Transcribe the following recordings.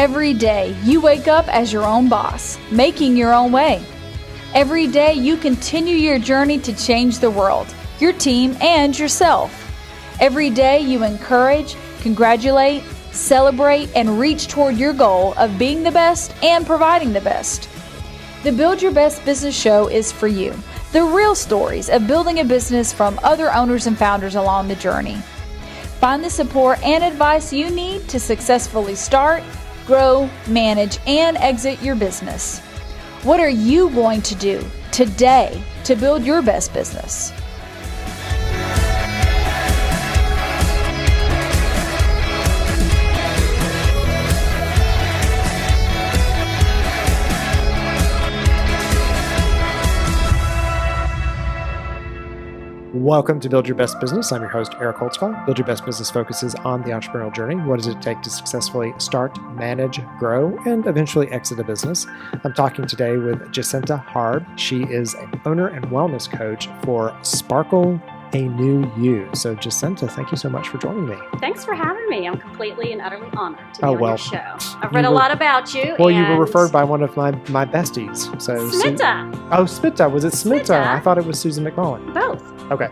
Every day, you wake up as your own boss, making your own way. Every day, you continue your journey to change the world, your team, and yourself. Every day, you encourage, congratulate, celebrate, and reach toward your goal of being the best and providing the best. The Build Your Best Business Show is for you. The real stories of building a business from other owners and founders along the journey. Find the support and advice you need to successfully start, grow, manage, and exit your business. What are you going to do today to build your best business? Welcome to Build Your Best Business. I'm your host, Eric Holtzclaw. Build Your Best Business focuses on the entrepreneurial journey. What does it take to successfully start, manage, grow, and eventually exit a business? I'm talking today with Jacynta Harb. She is an owner and wellness coach for Sparkle a New You. So Jacynta, thank you so much for joining me. Thanks for having me. I'm completely and utterly honored to be on your show. I've read a lot about you. Well, you were referred by one of my besties. So Smita. Smita. Was it Smita? Smita. I thought it was Susan McMullen. Both. Okay.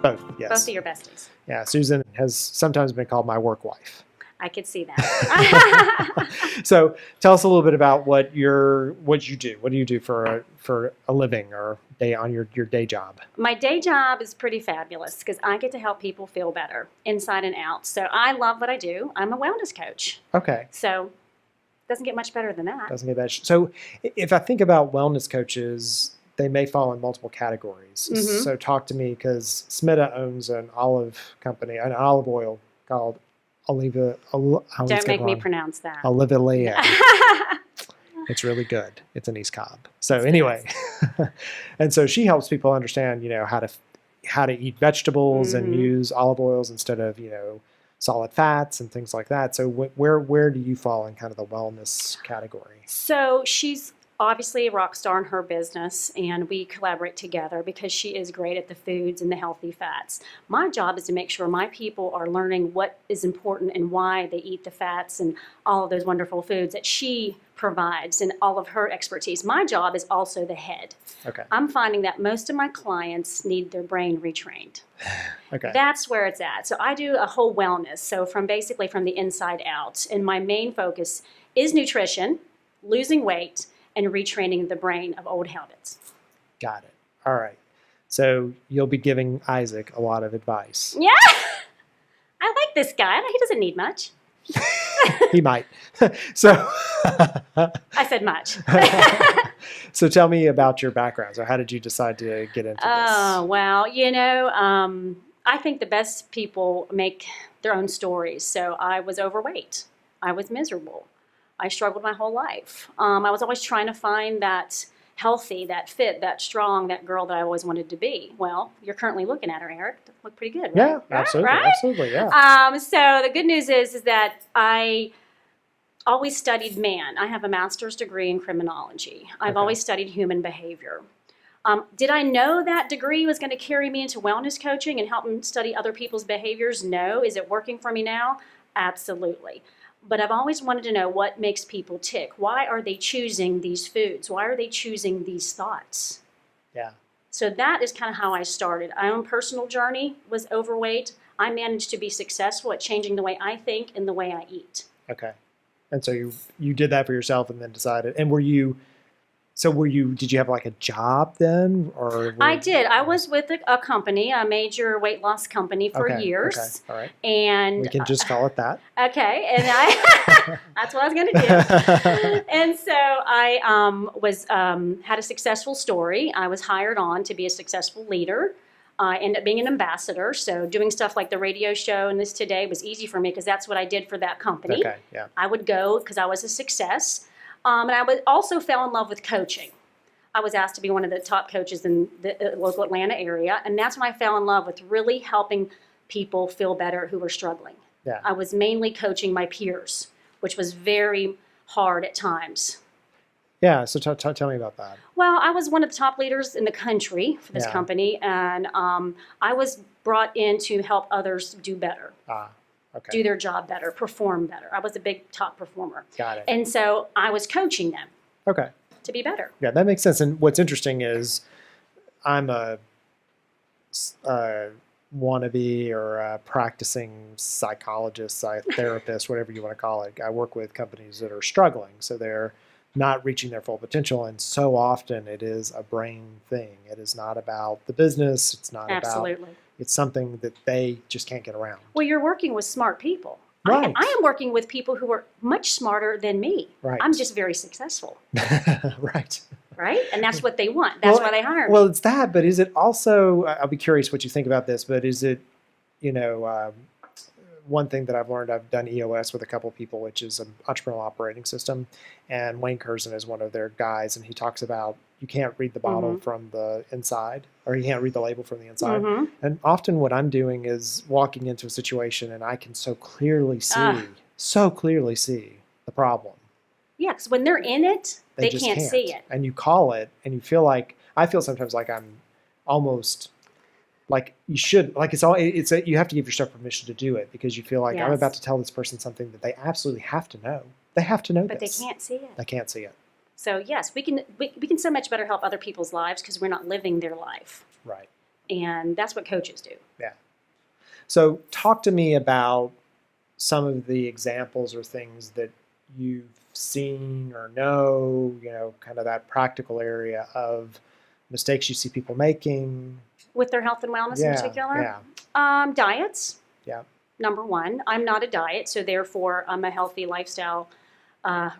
Both, yes. Both of your besties. Yeah, Susan has sometimes been called my work wife. I could see that. So tell us a little bit about what you do. What do you do for a living or on your day job? My day job is pretty fabulous because I get to help people feel better inside and out. So I love what I do. I'm a wellness coach. Okay. So doesn't get much better than that. Doesn't get better. So if I think about wellness coaches, they may fall in multiple categories. Mm-hmm. So talk to me, because Smita owns an olive company, an olive oil called Oliva. Don't make me pronounce that. Oliva. It's really good. It's an East Cobb. So anyway, and so she helps people understand, how to eat vegetables and use olive oils instead of, solid fats and things like that. So where do you fall in kind of the wellness category? So she's obviously a rock star in her business, and we collaborate together because she is great at the foods and the healthy fats. My job is to make sure my people are learning what is important and why they eat the fats and all of those wonderful foods that she provides and all of her expertise. My job is also the head. Okay. I'm finding that most of my clients need their brain retrained. Okay. That's where it's at. So I do a whole wellness, so from the inside out. And my main focus is nutrition, losing weight, and retraining the brain of old habits. Got it. All right. So you'll be giving Isaac a lot of advice. Yeah. I like this guy. He doesn't need much. He might. So I said much. So tell me about your background. So how did you decide to get into this? Oh, well, I think the best people make their own stories. So I was overweight. I was miserable. I struggled my whole life. I was always trying to find that healthy, that fit, that strong, that girl that I always wanted to be. Well, you're currently looking at her, Eric. Look pretty good, right? Yeah, absolutely. Right? Absolutely, yeah. So the good news is that I always studied man. I have a master's degree in criminology. I've always studied human behavior. Did I know that degree was going to carry me into wellness coaching and help me study other people's behaviors? No. Is it working for me now? Absolutely. But I've always wanted to know what makes people tick. Why are they choosing these foods? Why are they choosing these thoughts? Yeah. So that is kind of how I started. My own personal journey was overweight. I managed to be successful at changing the way I think and the way I eat. Okay. And so you did that for yourself and then decided. And did you have like a job then? I did. I was with a company, a major weight loss company for years. Okay. All right. And we can just call it that. Okay. And that's what I was going to do. And so I had a successful story. I was hired on to be a successful leader. I ended up being an ambassador. So doing stuff like the radio show and this today was easy for me because that's what I did for that company. Okay. Yeah. I would go because I was a success. And I also fell in love with coaching. I was asked to be one of the top coaches in the local Atlanta area. And that's when I fell in love with really helping people feel better who were struggling. Yeah. I was mainly coaching my peers, which was very hard at times. Yeah, so tell me about that. Well, I was one of the top leaders in the country for this company, and I was brought in to help others do better. Okay. do their job better, perform better. I was a big top performer. Got it. And so I was coaching them Okay. to be better. Yeah, that makes sense. And what's interesting is I'm a wannabe or a practicing psychologist, therapist, whatever you want to call it. I work with companies that are struggling, so they're not reaching their full potential. And so often it is a brain thing. It is not about the business. It's not Absolutely. about, it's something that they just can't get around. Well, you're working with smart people. Right. I am working with people who are much smarter than me. Right. I'm just very successful. Right. Right? And that's what they want. That's why they hire me. Well, it's that, but is it also, I'll be curious what you think about this, but is it, one thing that I've learned, I've done EOS with a couple of people, which is an entrepreneurial operating system, and Wayne Curzon is one of their guys, and he talks about you can't read the bottle from the inside, or you can't read the label from the inside. And often what I'm doing is walking into a situation and I can so clearly see the problem. Yeah, because when they're in it, they just can't see it. And you call it, and you feel like, I feel sometimes like I'm almost like you should, like you have to give yourself permission to do it because you feel like I'm about to tell this person something that they absolutely have to know. They have to know But this. they can't see it. They can't see it. So yes, we can so much better help other people's lives because we're not living their life. Right. And that's what coaches do. Yeah. So talk to me about some of the examples or things that you've seen or know, kind of that practical area of mistakes you see people making. With their health and wellness in particular? Yeah. Diets. Yeah. Number one. I'm not a diet, so therefore I'm a healthy lifestyle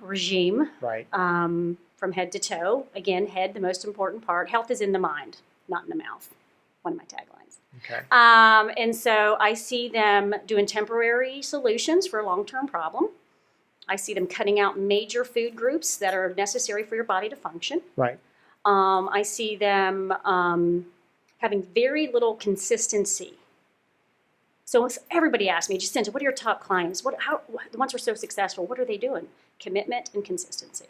regime. Right. From head to toe. Again, head, the most important part. Health is in the mind, not in the mouth. One of my taglines. Okay. And so I see them doing temporary solutions for a long-term problem. I see them cutting out major food groups that are necessary for your body to function. Right. I see them having very little consistency. So everybody asks me, Jacynta, what are your top clients? The ones who are so successful, what are they doing? Commitment and consistency.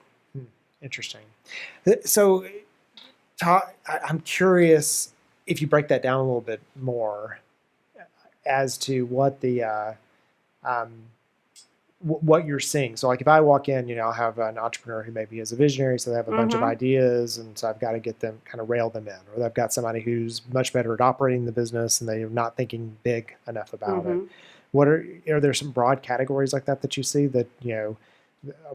Interesting. So I'm curious if you break that down a little bit more as to what what you're seeing. So like if I walk in, I'll have an entrepreneur who maybe is a visionary, so they have a bunch of ideas, and so I've got to get them, kind of rail them in. Or I've got somebody who's much better at operating the business and they're not thinking big enough about it. What are there some broad categories like that you see that,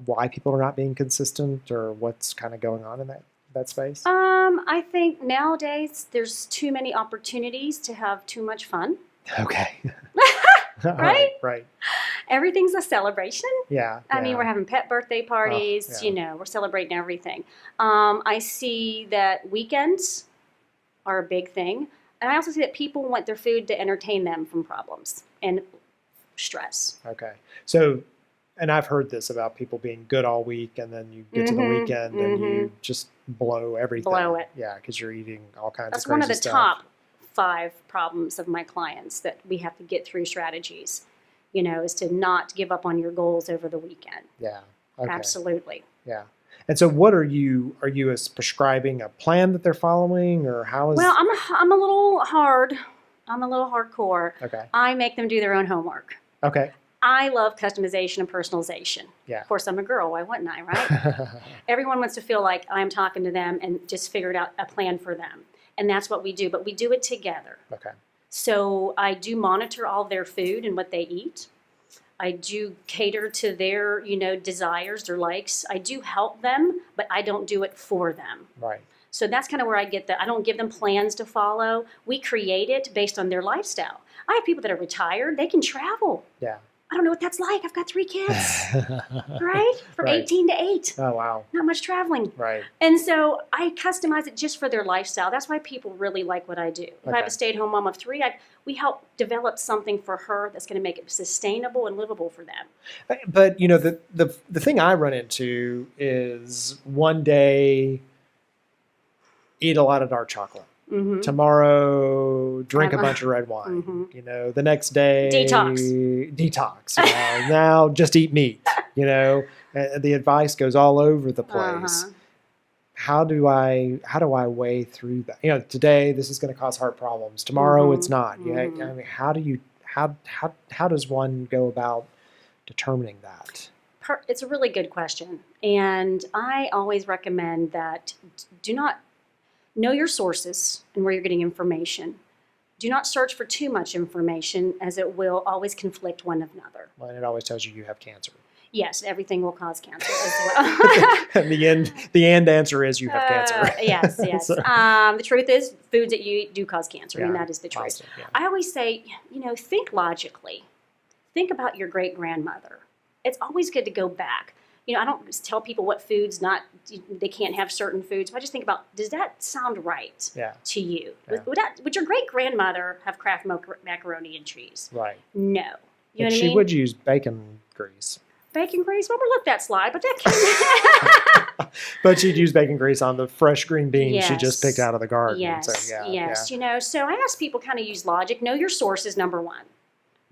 why people are not being consistent or what's kind of going on in that space? I think nowadays there's too many opportunities to have too much fun. Okay. Right. Everything's a celebration. Yeah. I mean, we're having pet birthday parties, we're celebrating everything. I see that weekends are a big thing. And I also see that people want their food to entertain them from problems and stress. Okay. So, and I've heard this about people being good all week and then you get to the weekend and you just blow everything. Blow it. Yeah, because you're eating all kinds That's of crazy one of the stuff. top 5 problems of my clients that we have to get through strategies, is to not give up on your goals over the weekend. Yeah. Okay. Absolutely. Yeah. And so what are you prescribing a plan that they're following, or how is? Well, I'm a little hard. I'm a little hardcore. Okay. I make them do their own homework. Okay. I love customization and personalization. Yeah. Of course, I'm a girl. Why wouldn't I, right? Everyone wants to feel like I'm talking to them and just figured out a plan for them. And that's what we do, but we do it together. Okay. So I do monitor all their food and what they eat. I do cater to their, desires, their likes. I do help them, but I don't do it for them. Right. So that's kind of where I get I don't give them plans to follow. We create it based on their lifestyle. I have people that are retired. They can travel. Yeah. I don't know what that's like. I've got 3 kids, right? From 18 to 8. Oh, wow. Not much traveling. Right. And so I customize it just for their lifestyle. That's why people really like what I do. If I have a stay-at-home mom of 3, we help develop something for her that's going to make it sustainable and livable for them. But, the thing I run into is one day eat a lot of dark chocolate. Tomorrow, drink a bunch of red wine. The next day, detox. Now just eat meat. The advice goes all over the place. How do I weigh through that? Today this is going to cause heart problems. Tomorrow it's not. I mean, how do how does one go about determining that? It's a really good question. And I always recommend that do not know your sources and where you're getting information. Do not search for too much information, as it will always conflict one another. Well, and it always tells you have cancer. Yes, everything will cause cancer as well. And the end answer is you have cancer. Yes. So, the truth is, foods that you eat do cause cancer. I mean, that is the truth. Positive, yeah. I always say, think logically. Think about your great-grandmother. It's always good to go back. I don't tell people what foods they can't have certain foods. But I just think about, does that sound right to you? Yeah. Would your great-grandmother have Kraft macaroni and cheese? Right. No. You know what I she mean? would use bacon grease. Bacon grease? Well, we'll let that slide, but that can But she'd use bacon grease on the fresh green beans she just picked out of the garden. Yes, so, yes. So I ask people kind of use logic. Know your sources, number one.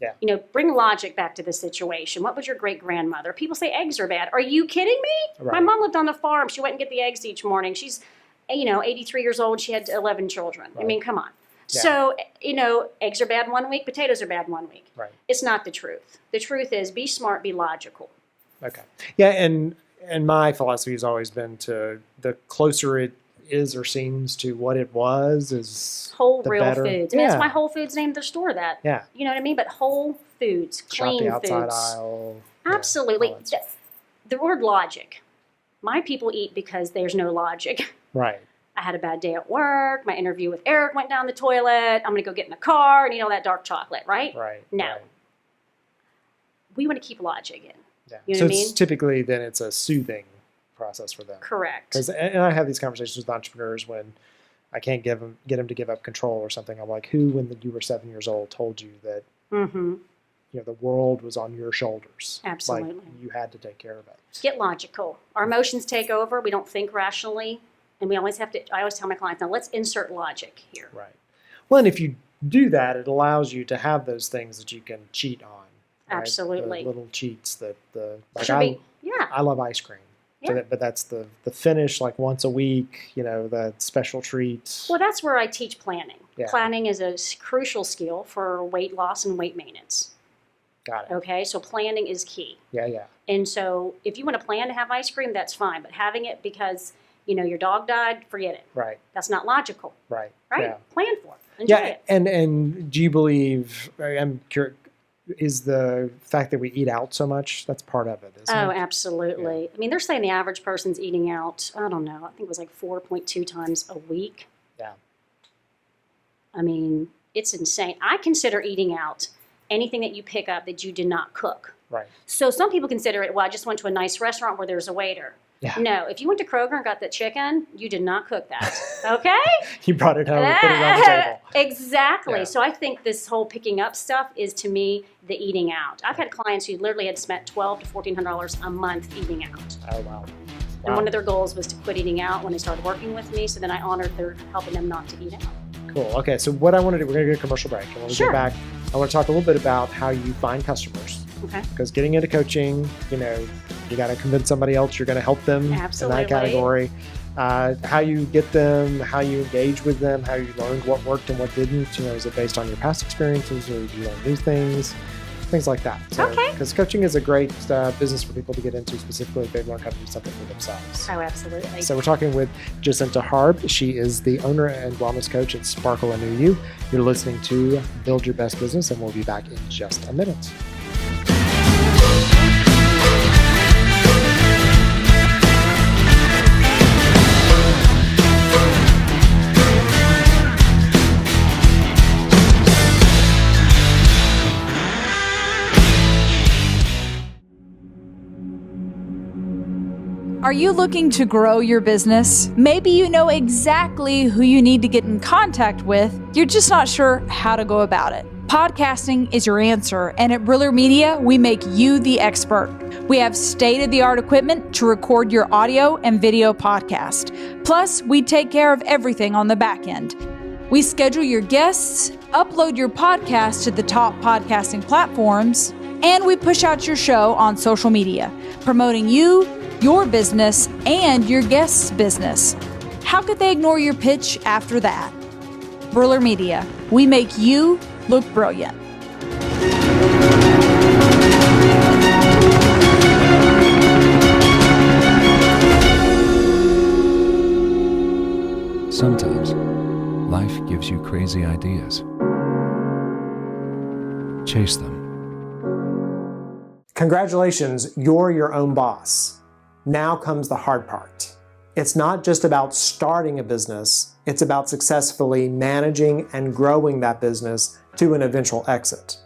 Yeah. Bring logic back to the situation. What was your great-grandmother? People say eggs are bad. Are you kidding me? Right. My mom lived on the farm. She went and get the eggs each morning. She's, 83 years old. She had 11 children. Right. I mean, come on. Yeah. So, eggs are bad one week, potatoes are bad one week. Right. It's not the truth. The truth is, be smart, be logical. Okay. Yeah, and my philosophy has always been to the closer it is or seems to what it was is whole the real better. foods. I mean, that's why Whole Foods named their store that. Yeah. You know what I mean? But whole foods, clean Shop the outside foods. aisle. Absolutely. Yeah, The word logic. My people eat because there's no logic. right. I had a bad day at work. My interview with Eric went down the toilet. I'm going to go get in the car and eat all that dark chocolate, right? Right. No. Right. We want to keep logic in. Yeah. You know So what I it's mean? typically then it's a soothing process for them. Correct. And I have these conversations with entrepreneurs when I can't get them to give up control or something. I'm like, who, when you were 7 years old, told you that the world was on your shoulders? Absolutely. Like, you had to take care of it. Get logical. Our emotions take over. We don't think rationally. And we always have to, I always tell my clients, now let's insert logic here. Right. Well, and if you do that, it allows you to have those things that you can cheat on. Right? Absolutely. The little cheats that Yeah. I love ice cream. Yeah. But that's the finish, like once a week, that special treat. Well, that's where I teach planning. Yeah. Planning is a crucial skill for weight loss and weight maintenance. Got it. Okay, so planning is key. Yeah. And so if you want to plan to have ice cream, that's fine. But having it because, your dog died, forget it. Right. That's not logical. Right. Right? Yeah. Plan for it. Enjoy it. And do you believe, I'm curious, is the fact that we eat out so much, that's part of it, isn't Oh, it? absolutely. Yeah. I mean, they're saying the average person's eating out, I don't know, I think it was like 4.2 times a week. Yeah. I mean, it's insane. I consider eating out anything that you pick up that you did not cook. Right. So some people consider it, well, I just went to a nice restaurant where there's a waiter. Yeah. No, if you went to Kroger and got that chicken, you did not cook that. Okay? You brought it home and put it on the table. Exactly. Yeah. So I think this whole picking up stuff is, to me, the eating out. I've had clients who literally had spent $1,200 to $1,400 a month eating out. Oh, wow. And one of their goals was to quit eating out when they started working with me. So then I honored their helping them not to eat out. Cool. Okay, so what I want to do, we're going to get a commercial break. And when we Sure. get back, I want to talk a little bit about how you find customers. Okay. Because getting into coaching, you got to convince somebody else you're going to help them Absolutely. in that category. How you get them, how you engage with them, how you learned what worked and what didn't. Is it based on your past experiences or do you learn new things? Things like that. So, Okay. Because coaching is a great business for people to get into, specifically if they learn how to do something for themselves. Oh, absolutely. So we're talking with Jacynta Harb. She is the owner and wellness coach at Sparkle and New You. You're listening to Build Your Best Business, and we'll be back in just a minute. Are you looking to grow your business? Maybe you know exactly who you need to get in contact with. You're just not sure how to go about it. Podcasting is your answer, and at Briller Media, we make you the expert. We have state-of-the-art equipment to record your audio and video podcast. Plus, we take care of everything on the back end. We schedule your guests, upload your podcast to the top podcasting platforms, and we push out your show on social media, promoting you, your business, and your guest's business. How could they ignore your pitch after that? Briller Media, we make you look brilliant. Sometimes, life gives you crazy ideas. Chase them. Congratulations, you're your own boss. Now comes the hard part. It's not just about starting a business, it's about successfully managing and growing that business to an eventual exit.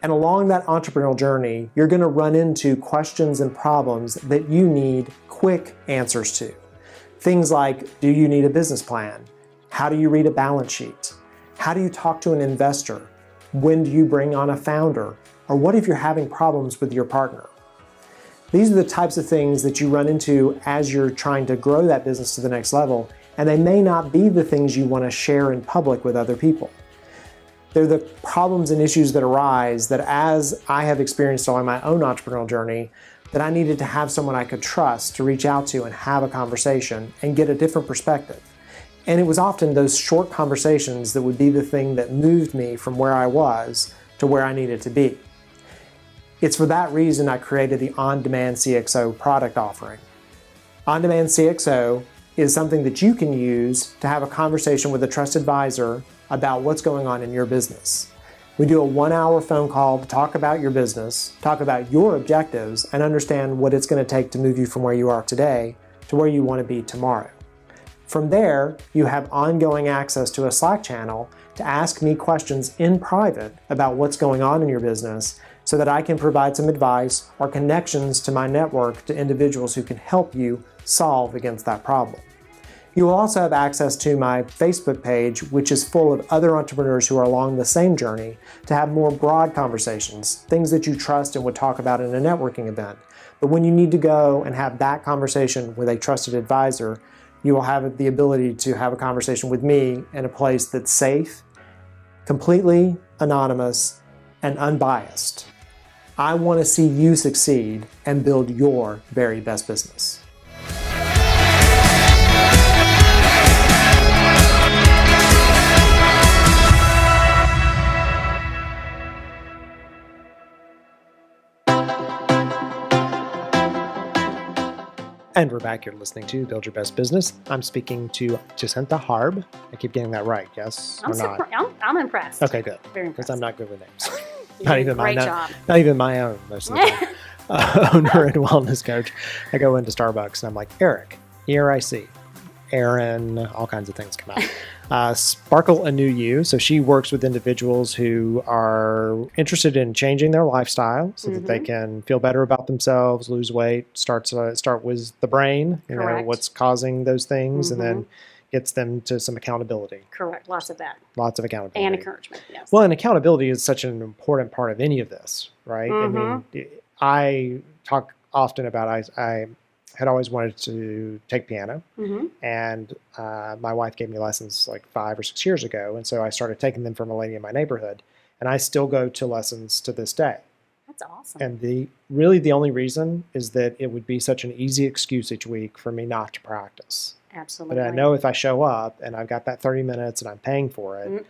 And along that entrepreneurial journey, you're going to run into questions and problems that you need quick answers to. Things like, do you need a business plan? How do you read a balance sheet? How do you talk to an investor? When do you bring on a founder? Or what if you're having problems with your partner? These are the types of things that you run into as you're trying to grow that business to the next level, and they may not be the things you want to share in public with other people. They're the problems and issues that arise that, as I have experienced along my own entrepreneurial journey, that I needed to have someone I could trust to reach out to and have a conversation and get a different perspective. And it was often those short conversations that would be the thing that moved me from where I was to where I needed to be. It's for that reason I created the On-Demand CXO product offering. On-Demand CXO is something that you can use to have a conversation with a trusted advisor about what's going on in your business. We do a 1-hour phone call to talk about your business, talk about your objectives, and understand what it's going to take to move you from where you are today to where you want to be tomorrow. From there, you have ongoing access to a Slack channel to ask me questions in private about what's going on in your business so that I can provide some advice or connections to my network to individuals who can help you solve against that problem. You will also have access to my Facebook page, which is full of other entrepreneurs who are along the same journey, to have more broad conversations, things that you trust and would talk about in a networking event. But when you need to go and have that conversation with a trusted advisor, you will have the ability to have a conversation with me in a place that's safe, completely anonymous, and unbiased. I want to see you succeed and build your very best business. And we're back. You're listening to Build Your Best Business. I'm speaking to Jacynta Harb. I keep getting that right, yes or not? I'm impressed. Okay, good. Very impressed. Because I'm not good with names. Great job. Not even my own, most of the time. Owner and wellness coach. I go into Starbucks and I'm like, Eric, E-R-I-C, Aaron, all kinds of things come out. Sparkle a New You. So she works with individuals who are interested in changing their lifestyle so that they can feel better about themselves, lose weight, start with the brain, you know, what's causing those things, and then gets them to some accountability. Correct. Lots of that. Lots of accountability. And encouragement, yes. Well, and accountability is such an important part of any of this, right? I mean, I talk often about, I had always wanted to take piano, and my wife gave me lessons like 5 or 6 years ago, and so I started taking them from a lady in my neighborhood, and I still go to lessons to this day. That's awesome. And the only reason is that it would be such an easy excuse each week for me not to practice. Absolutely. But I know if I show up and I've got that 30 minutes and I'm paying for it,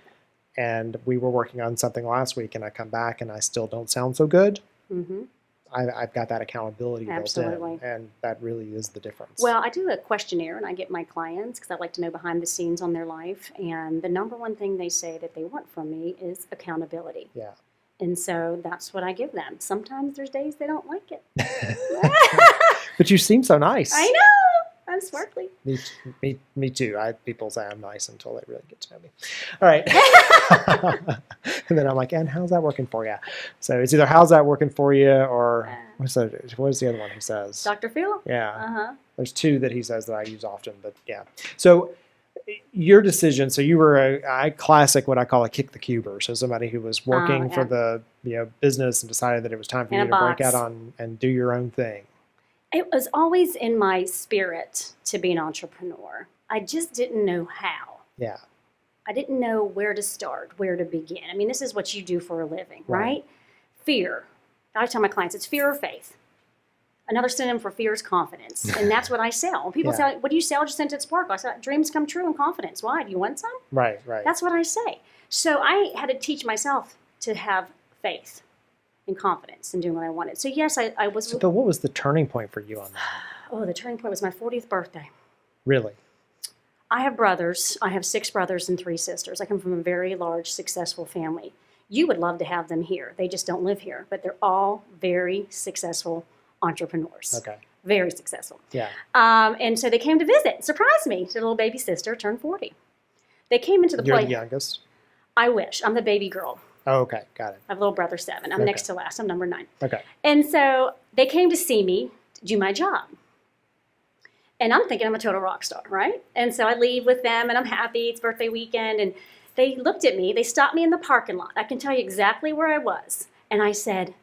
and we were working on something last week and I come back and I still don't sound so good, I've got that accountability built in, and that really is the difference. Well, I do a questionnaire and I get my clients because I like to know behind the scenes on their life, and the number one thing they say that they want from me is accountability. Yeah. And so that's what I give them. Sometimes there's days they don't like it. But you seem so nice. I know. I'm sparkly. Me too. People say I'm nice until they really get to know me. All right. And then I'm like, and how's that working for you? So it's either how's that working for you, or what is the other one he says? Dr. Phil? Yeah. There's 2 that he says that I use often, but yeah. So your decision, so you were a classic, what I call a kick the cuber. So somebody who was working for the business and decided that it was time for you to break out on and do your own thing. It was always in my spirit to be an entrepreneur. I just didn't know how. Yeah. I didn't know where to start, where to begin. I mean, this is what you do for a living, right? Fear. I tell my clients, it's fear or faith. Another synonym for fear is confidence. And that's what I sell. When people say, what do you sell? Just sent it Sparkle. I said, dreams come true and confidence. Why? Do you want some? Right. That's what I say. So I had to teach myself to have faith and confidence in doing what I wanted. So yes, I was. But what was the turning point for you on that? Oh, the turning point was my 40th birthday. Really? I have brothers. I have 6 brothers and 3 sisters. I come from a very large, successful family. You would love to have them here. They just don't live here, but they're all very successful entrepreneurs. Okay. Very successful. Yeah. And so they came to visit, surprise me. Their little baby sister turned 40. They came into the You're place. the youngest? I wish. I'm the baby girl. Oh, okay. Got it. I have a little brother 7. I'm Okay. next to last. I'm number 9. Okay. And so they came to see me do my job. And I'm thinking I'm a total rock star, right? And so I leave with them and I'm happy. It's birthday weekend. And they looked at me. They stopped me in the parking lot. I can tell you exactly where I was. And they said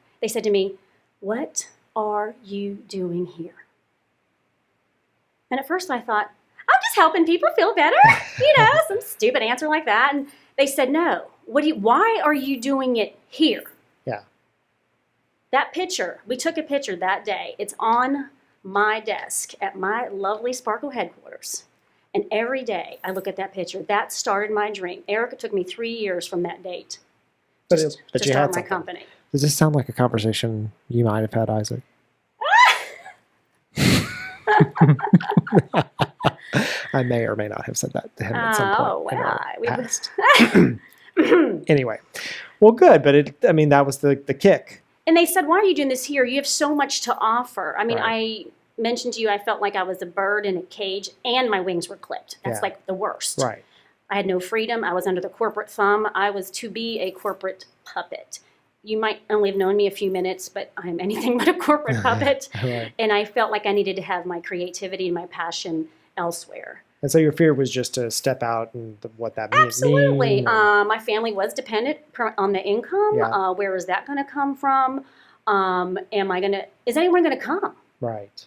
to me, "What are you doing here?" And at first I thought, I'm just helping people feel better. Some stupid answer like that. And they said, "No, why are you doing it here?" Yeah. That picture, we took a picture that day. It's on my desk at my lovely Sparkle headquarters. And every day I look at that picture. That started my dream. Erica, took me 3 years from that date But to you start had my something. company. Does this sound like a conversation you might have had, Isaac? I may or may not have said that to him at some point. Oh, in well, our we past. Anyway, well, good, but that was the kick. And they said, "Why are you doing this here? You have so much to offer." I mean, Right. I mentioned to you, I felt like I was a bird in a cage and my wings were clipped. That's Yeah. like the worst. Right. I had no freedom. I was under the corporate thumb. I was to be a corporate puppet. You might only have known me a few minutes, but I'm anything but a corporate puppet. Right. And I felt like I needed to have my creativity and my passion elsewhere. And so your fear was just to step out and what that means. Absolutely. My family was dependent on the income. Yeah. Where is that going to come from? Is anyone going to come? Right.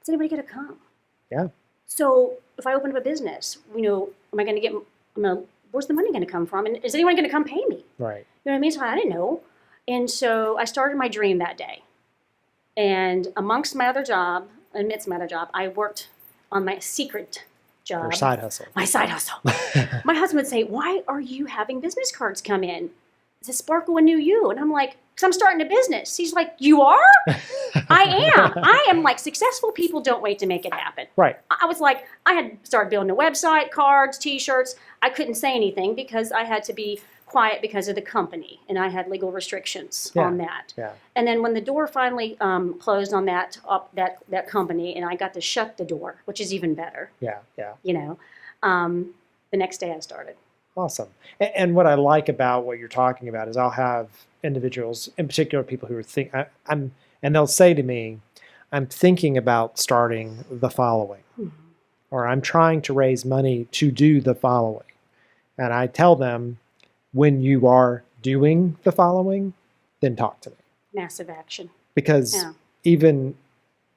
Is anybody going to come? Yeah. So if I open up a business, am I going to get, where's the money going to come from? And is anyone going to come pay me? Right. You know what I mean? So I didn't know. And so I started my dream that day. And amidst my other job, I worked on my secret job. Your side hustle. My side hustle. My husband would say, "Why are you having business cards come in? Is it Sparkle and New You?" And I'm like, "Because I'm starting a business." He's like, "You are?" I am like, successful people don't wait to make it happen. Right. I was like, I had started building a website, cards, T-shirts. I couldn't say anything because I had to be quiet because of the company, and I had legal restrictions on that. Yeah. And then when the door finally closed on that company, and I got to shut the door, which is even better. Yeah. Yeah. The next day I started. Awesome. And what I like about what you're talking about is I'll have individuals, in particular people who are and they'll say to me, "I'm thinking about starting the following," or "I'm trying to raise money to do the following." And I tell them, when you are doing the following, then talk to me. Massive action. Because even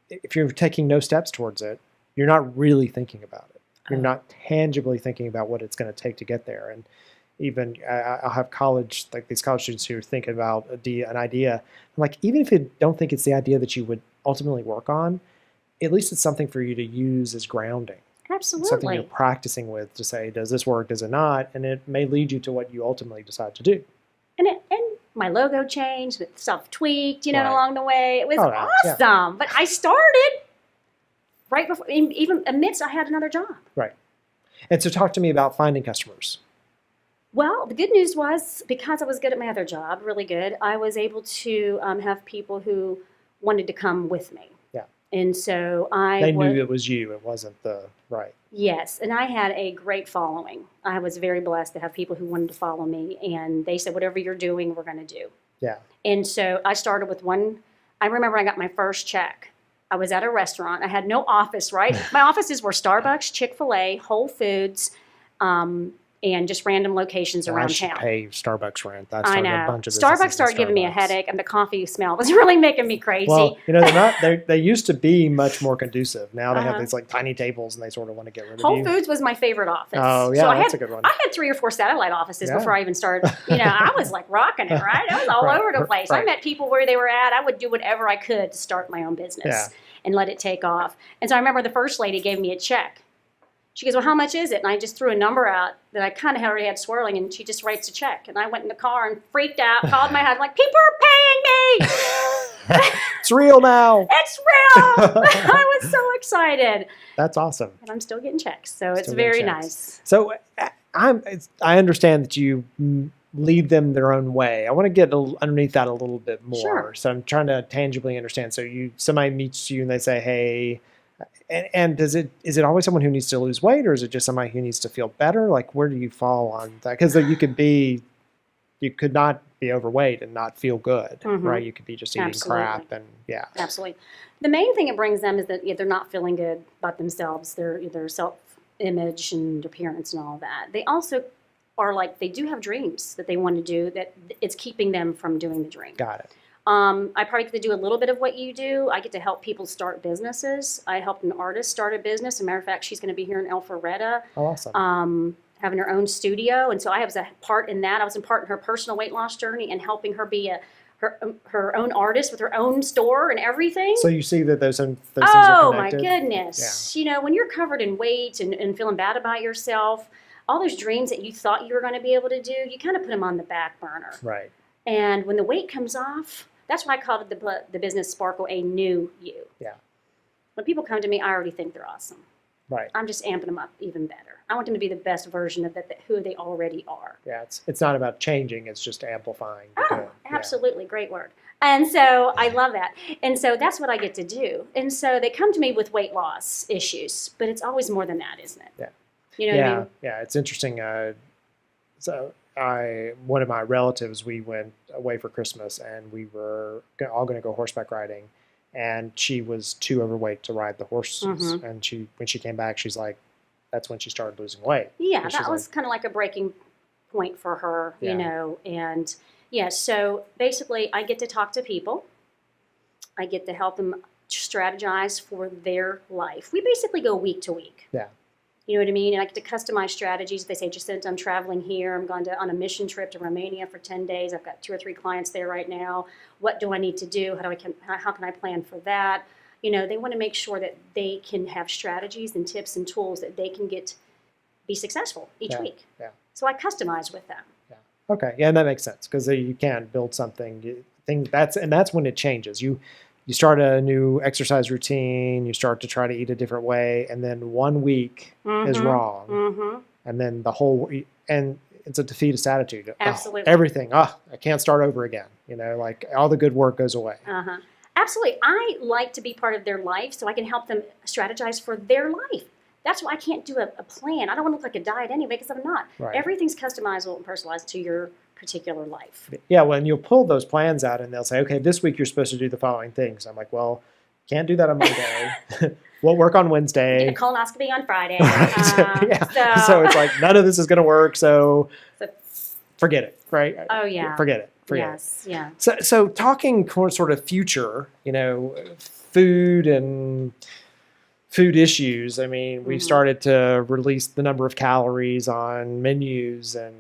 if you're taking no steps towards it, you're not really thinking about it. You're not tangibly thinking about what it's going to take to get there. And even I'll have these college students who are thinking about an idea. I'm like, even if you don't think it's the idea that you would ultimately work on, at least it's something for you to use as grounding. Absolutely. Something you're practicing with to say, does this work, does it not? And it may lead you to what you ultimately decide to do. And my logo changed, with stuff tweaked, Right. along the way. It was Oh, yeah. awesome. But I started right before, even amidst I had another job. Right. And so talk to me about finding customers. Well, the good news was, because I was good at my other job, really good, I was able to have people who wanted to come with me. Yeah. And so They knew it was you. It wasn't right. Yes, and I had a great following. I was very blessed to have people who wanted to follow me, and they said, "Whatever you're doing, we're going to do." Yeah. And so I started with one. I remember I got my first check. I was at a restaurant. I had no office, right? My offices were Starbucks, Chick-fil-A, Whole Foods, and just random locations I around should town. pay Starbucks rent. I I started know. a bunch of Starbucks businesses started at giving me a Starbucks. headache, and the coffee smell was really making me crazy. Well, they used to be much more conducive. Now they have these like tiny tables, and they sort of want to get rid of Whole you. Foods was my favorite office. Oh, yeah, so that's a good one. I had 3 or 4 satellite offices Yeah. before I even started. I was like rocking it, right? I was all Right, over the place. I right. met people where they were at. I would do whatever I could to start my own business and let it take off. And so I remember the first lady gave me a check. She goes, "Well, how much is it?" And I just threw a number out that I kind of already had swirling, and she just writes a check. And I went in the car and freaked out, called my husband, like, "People are paying me!" It's real now. It's real. I was so excited. That's awesome. And I'm still getting checks, so it's Still getting very checks. nice. So I understand that you leave them their own way. I want to get underneath that a little bit more. Sure. So I'm trying to tangibly understand. So somebody meets you and they say, hey, and is it always someone who needs to lose weight, or is it just somebody who needs to feel better? Like, where do you fall on that? Because you could not be overweight and not feel good, right? You could be just eating crap and yeah. Absolutely. The main thing it brings them is that they're not feeling good about themselves, their self-image and appearance and all that. They also are like, they do have dreams that they want to do, that it's keeping them from doing the dream. Got it. I probably get to do a little bit of what you do. I get to help people start businesses. I helped an artist start a business. As a matter of fact, she's going to be here in Alpharetta. Oh, awesome. Having her own studio. And so I was a part in that. I was in part in her personal weight loss journey and helping her be her own artist with her own store and everything. So you see that those things are connected? My goodness. Yeah. You know, when you're covered in weight and feeling bad about yourself, all those dreams that you thought you were going to be able to do, you kind of put them on the back burner. Right. And when the weight comes off, that's why I called it the business Sparkle a new you. Yeah. When people come to me, I already think they're awesome. Right. I'm just amping them up even better. I want them to be the best version of who they already are. Yeah, it's not about changing, it's just amplifying. The good. Absolutely. Great word. And so I love that. And so that's what I get to do. And so they come to me with weight loss issues, but it's always more than that, isn't it? Yeah. You know what I mean? Yeah, it's interesting. One of my relatives, we went away for Christmas and we were all going to go horseback riding, and she was too overweight to ride the horses. And when she came back, she's like, that's when she started losing weight. Yeah, that was kind of like a breaking point for her, you know. And yeah, so basically I get to talk to people. I get to help them strategize for their life. We basically go week to week. Yeah. You know what I mean? And I get to customize strategies. They say, Jacynta, I'm traveling here. I'm going on a mission trip to Romania for 10 days. I've got 2 or 3 clients there right now. What do I need to do? How can I plan for that? You know, they want to make sure that they can have strategies and tips and tools that they can be successful each week. Yeah. So I customize with them. Yeah. Okay. Yeah, and that makes sense, because you can build something. That's when it changes. You start a new exercise routine, you start to try to eat a different way, and then 1 week is wrong. And then and it's a defeatist attitude. Absolutely. Everything, I can't start over again. You know, like all the good work goes away. Absolutely. I like to be part of their life so I can help them strategize for their life. That's why I can't do a plan. I don't want to look like a diet anyway, because I'm not. Right. Everything's customizable and personalized to your particular life. Yeah, when you'll pull those plans out and they'll say, okay, this week you're supposed to do the following things. I'm like, well, can't do that on Monday. We'll work on Wednesday. Get a colonoscopy on Friday. So it's like, none of this is going to work, so forget it, right? Oh, yeah. Forget it. Yes, yeah. So talking sort of future, you know, food and food issues. I mean, we've started to release the number of calories on menus and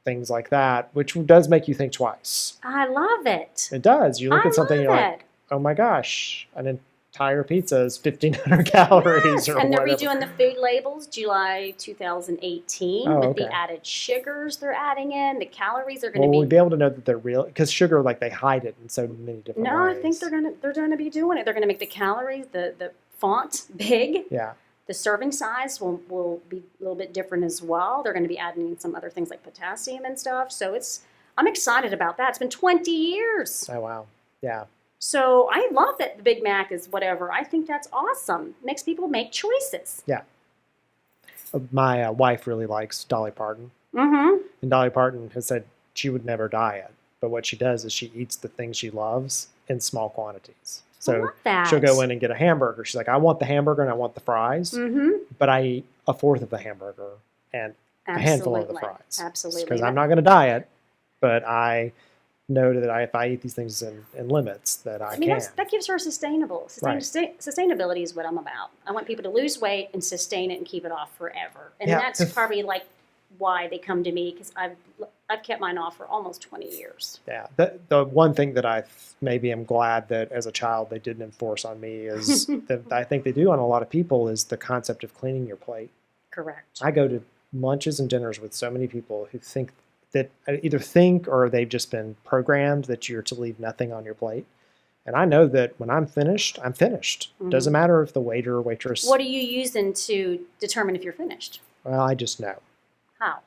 things like that, which does make you think twice. I love it. It does. You look at something, you're like, oh my gosh, an entire pizza is 1,500 calories or and they're whatever. redoing the food labels July 2018 with the added sugars they're adding in. The calories are going to be. Will we be able to know that they're real? Because sugar, like, they hide it in so many different ways. No, I think they're going to be doing it. They're going to make the calories, the font big. Yeah. The serving size will be a little bit different as well. They're going to be adding in some other things like potassium and stuff. So I'm excited about that. It's been 20 years. Oh, wow. Yeah. So I love that the Big Mac is whatever. I think that's awesome. Makes people make choices. Yeah. My wife really likes Dolly Parton. Mm-hmm. And Dolly Parton has said she would never diet. But what she does is she eats the things she loves in small quantities. So she'll go in and get a hamburger. She's like, I want the hamburger and I want the fries, but I eat a fourth of the hamburger and a handful of the fries. Absolutely. Because I'm not going to diet, but I know that if I eat these things in limits, that I can. That gives her sustainability is what I'm about. I want people to lose weight and sustain it and keep it off forever. And that's probably like why they come to me, because I've kept mine off for almost 20 years. Yeah. The one thing that I maybe am glad that as a child they didn't enforce on me is that I think they do on a lot of people is the concept of cleaning your plate. Correct. I go to lunches and dinners with so many people who think that either think or they've just been programmed that you're to leave nothing on your plate. And I know that when I'm finished, I'm finished. Doesn't matter if the waiter or waitress. What are you using to determine if you're finished? Well, I just know. How?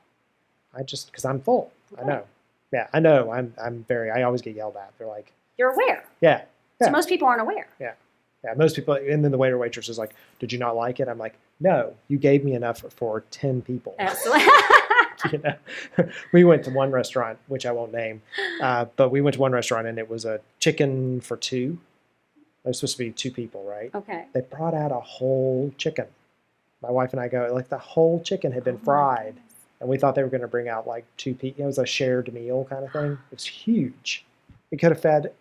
Because I'm full. Okay. I know. Yeah, I know. I always get yelled at. They're like, You're aware. yeah. So most people aren't aware. Yeah, most people, and then the waiter or waitress is like, did you not like it? I'm like, no, you gave me enough for 10 people. Absolutely. You know, we went to one restaurant, which I won't name, but we went to one restaurant and it was a chicken for two. There's supposed to be 2 people, right? Okay. They brought out a whole chicken. My wife and I go, like the whole chicken had been fried, and we thought they were going to bring out like 2 people. It was a shared meal kind of thing. It was huge. We could have fed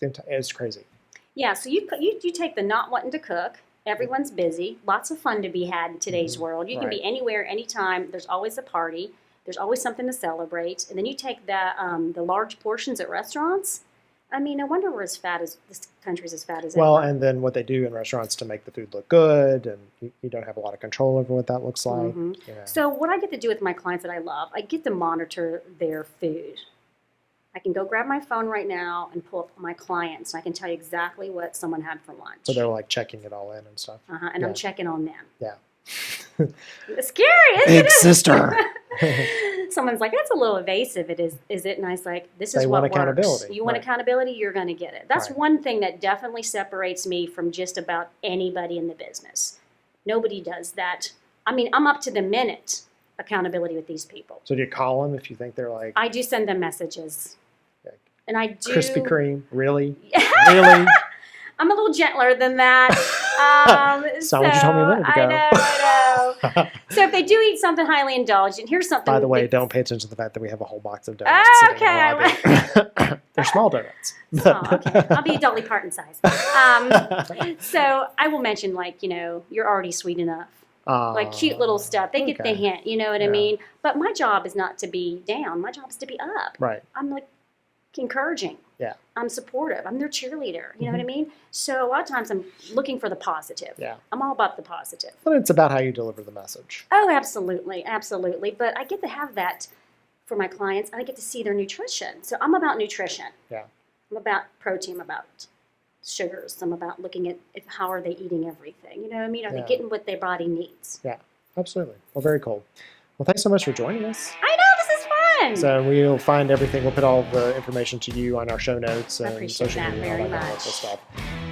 the entire. It was crazy. Yeah, so you take the not wanting to cook. Everyone's busy. Lots of fun to be had in today's world. You can be anywhere, anytime. There's always a party. There's always something to celebrate. And then you take the large portions at restaurants. I mean, no wonder we're as fat as this country's as fat as Well, ever. and then what they do in restaurants to make the food look good, and you don't have a lot of control over what that looks like. You know. So what I get to do with my clients that I love, I get to monitor their food. I can go grab my phone right now and pull up my clients, and I can tell you exactly what someone had for lunch. So they're like checking it all in and stuff. And I'm checking on them. Yeah. It's scary, isn't Big it? sister. Someone's like, that's a little evasive. Is it? And I was like, this is They what want works. accountability. You want Right. accountability, you're going to get it. That's Right. one thing that definitely separates me from just about anybody in the business. Nobody does that. I mean, I'm up to the minute accountability with these people. So do you call them if you think they're like I do send them messages. Okay. And I do. Krispy Kreme? Really? Really? I'm a little gentler than that. It's not what you told me a minute ago. I know. So if they do eat something highly indulgent, here's something. By the way, that- don't pay attention to the fact that we have a whole box of donuts sitting Okay, in the lobby. They're small donuts. Oh, okay. I'll be adultly Parton size. So I will mention, like, you're already sweet enough. Like cute little stuff. They get the okay. hint, you know what I Yeah. mean? But my job is not to be down. My job is to be up. Right. I'm like encouraging. Yeah. I'm supportive. I'm their cheerleader. You know what I mean? So a lot of times I'm looking for the positive. Yeah. I'm all about the positive. But it's about how you deliver the message. Oh, absolutely. Absolutely. But I get to have that for my clients, and I get to see their nutrition. So I'm about nutrition. Yeah. I'm about protein. I'm about sugars. I'm about looking at how are they eating everything. You know what I mean? Are Yeah. they getting what their body needs? Yeah. Absolutely. Well, very cool. Well, thanks so much for joining us. I know, this is fun. So we'll find everything. We'll put all the information to you on our show notes I and appreciate social that media and all very that much. wonderful stuff.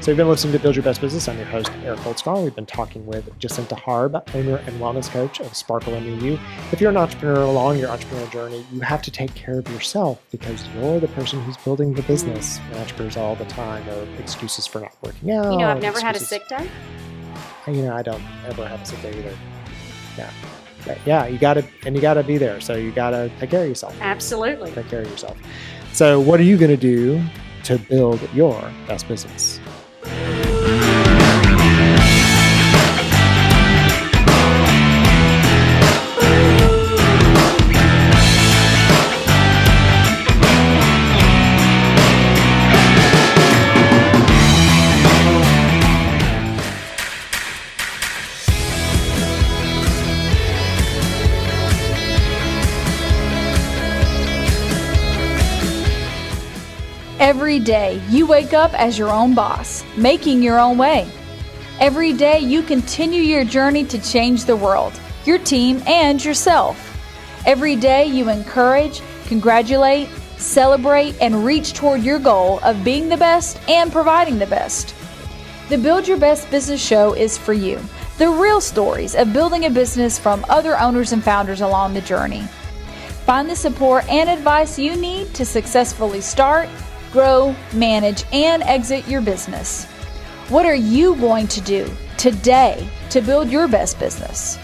So you've been listening to Build Your Best Business. I'm your host, Eric Holtzclaw. We've been talking with Jacynta Harb, owner and wellness coach of Sparkle MEU. If you're an entrepreneur along your entrepreneurial journey, you have to take care of yourself because you're the person who's building the business. And entrepreneurs all the time are excuses for not working out. I've never had a excuses- sick day. I don't ever have a sick day either. Yeah. But yeah, you gotta be there. So you gotta take care of yourself. Absolutely. Take care of yourself. So what are you gonna do to build your best business? Every day, you wake up as your own boss, making your own way. Every day, you continue your journey to change the world, your team, and yourself. Every day, you encourage, congratulate, celebrate, and reach toward your goal of being the best and providing the best. The Build Your Best Business Show is for you. The real stories of building a business from other owners and founders along the journey. Find the support and advice you need to successfully start, grow, manage, and exit your business. What are you going to do today to build your best business?